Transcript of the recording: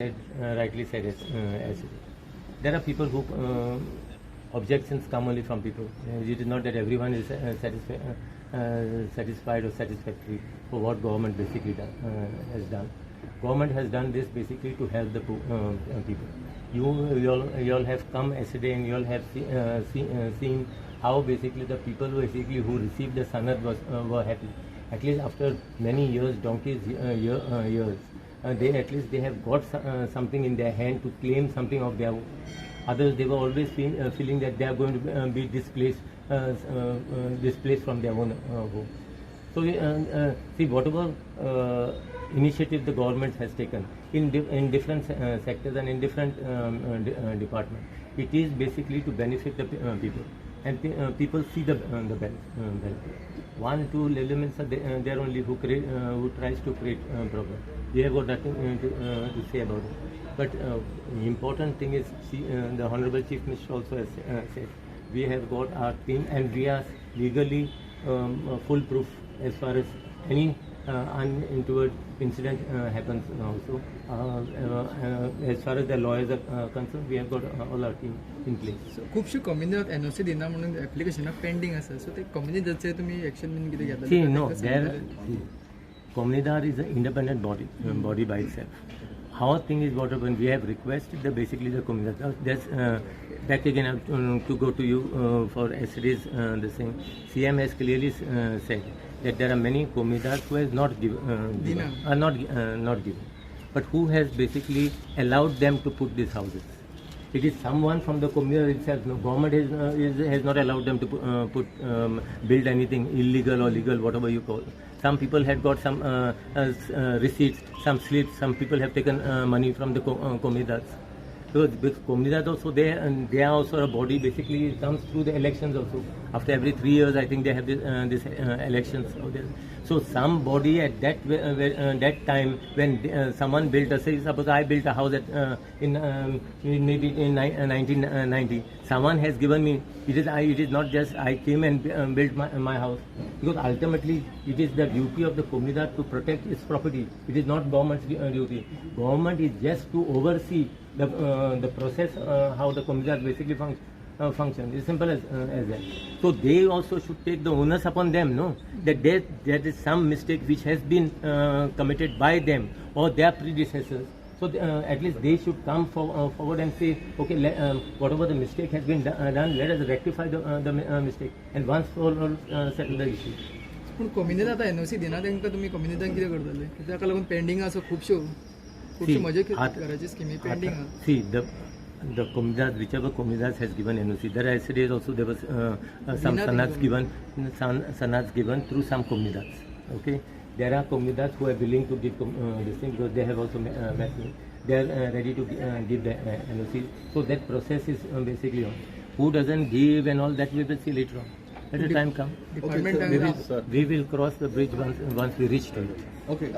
Rightly said, as there are people who objections come only from people. It is not that everyone is satisfied or satisfactory for what government basically has done. Government has done this basically to help the people. You all have come yesterday and you all have seen how basically the people who received the sanad were happy. At least after many years, donkeys years. They have got something in their hand to claim something of their own. Others, they were always feeling that they are going to be displaced from their own home. So see, whatever initiative the government has taken in different sectors and in different departments, it is basically to benefit the people. And people see the benefit. One, two elements are there only who tries to create problem. We have got nothing to say about it. But the important thing is, the Honorable Chief Minister also has said, we have got our team and we are legally foolproof as far as any untoward incident happens also. As far as the lawyers are concerned, we have got all our team in place. So, खूपशी community NOC दिना म्हणून ऍप्लिकेशनां pending आसा. सो ते कम्युनिटीचे तुम्ही action been कितें घेतला? See, no, Communidade is an independent body by itself. Our thing is what when we have requested basically the Communidade. That's back again to go to you for yesterday's the thing. CM has clearly said that there are many Communidades who has not given, but who has basically allowed them to put these houses. It is someone from the community itself. No, government has not allowed them to build anything illegal or legal, whatever you call. Some people had got some receipts, some slips. Some people have taken money from the Communidades. So Communidades also they are also a body. Basically, it comes through the elections also. After every 3 years, I think they have this elections. So somebody at that time when someone built suppose I built a house maybe in 1990. Someone has given me. It is not just I came and built my house, because ultimately it is the duty of the Communidade to protect its property. It is not government's duty. Government is just to oversee the process, how the Communidade basically function. It's simple as that. So they also should take the onus upon them, no? That there is some mistake which has been committed by them or their predecessors. So at least they should come forward and say, okay, whatever the mistake has been done, let us rectify the mistake and once for all settle the issue. पण community आता NOC दिना तेंका तुम्ही कम्युनिटीन कितें करतले? ताका लागून pending आसा खूपश्यो मजे करायची स्किमी पेंडिंग आहा. See, the Communidade, whichever Communidade has given NOC, there yesterday also there was some sanads given through some Communidades. Okay, there are Communidades who are willing to give this thing because they have also met me. They are ready to give the NOC. So that process is basically on. Who doesn't give and all that we will see later on. Let the time come. Okay, we will cross the bridge once we reach to it. Okay.